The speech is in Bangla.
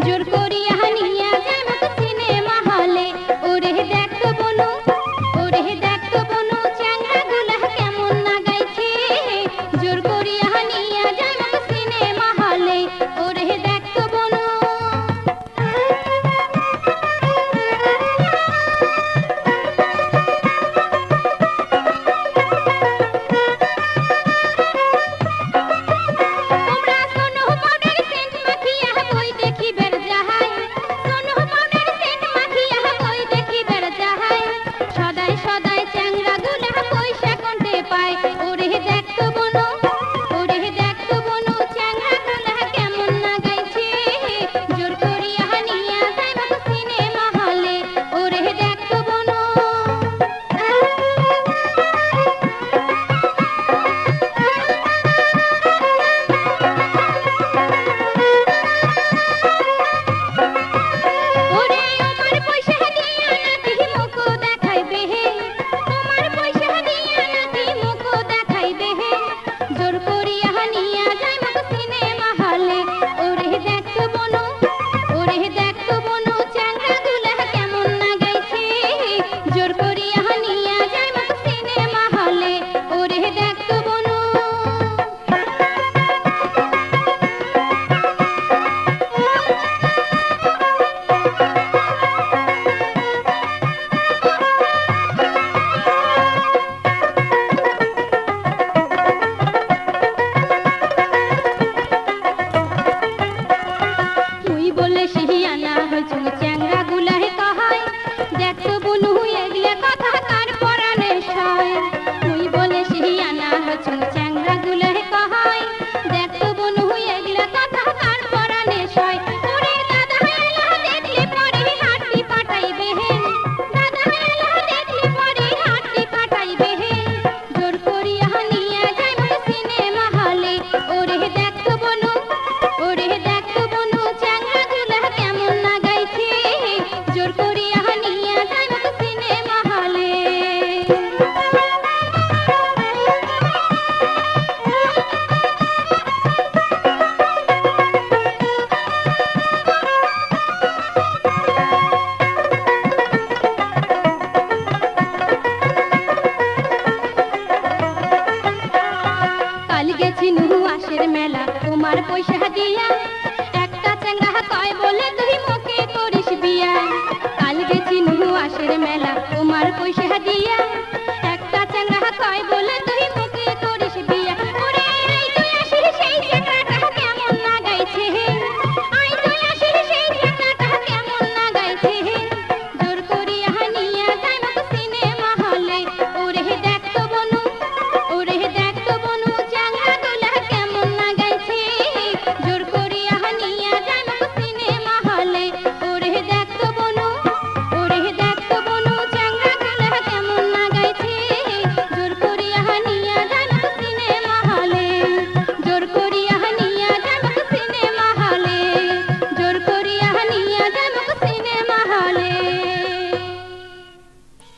জোর করিয়া নিয়া যাইমক সিনেমা হলে। ওরে দেখতো বনু, ওরে দেখতো বনু, চ্যাংড়া গুলা কেমন নাগাইছে। জোর করিয়া নিয়া যাইমক সিনেমা হলে। ওরে দেখতো বনু। তোমরা সোনু পাউডার সেন্ট মাখিয়া বই দেখিবের যাহাই, সোনু পাউডার সেন্ট মাখিয়া বই দেখিবের যাহাই। সদাই সদাই চ্যাংড়া গুলা পয়সা কোনতে পায়। ওরে দেখতো বনু, ওরে দেখতো বনু, চ্যাংড়া গুলা কেমন নাগাইছে। জোর করিয়া নিয়া যাইমক সিনেমা হলে। ওরে দেখতো বনু। ওরে আমার পয়সা দিয়া নাকি মুখ দেখাইবে হে, তোমার পয়সা দিয়া নাকি মুখ দেখাইবে হে। জোর করিয়া নিয়া যাইমক সিনেমা হলে। ওরে দেখতো বনু, ওরে দেখতো বনু, চ্যাংড়া গুলা কেমন নাগাইছে। জোর করিয়া নিয়া যাইমক সিনেমা হলে। ওরে দেখতো বনু। মুই বলে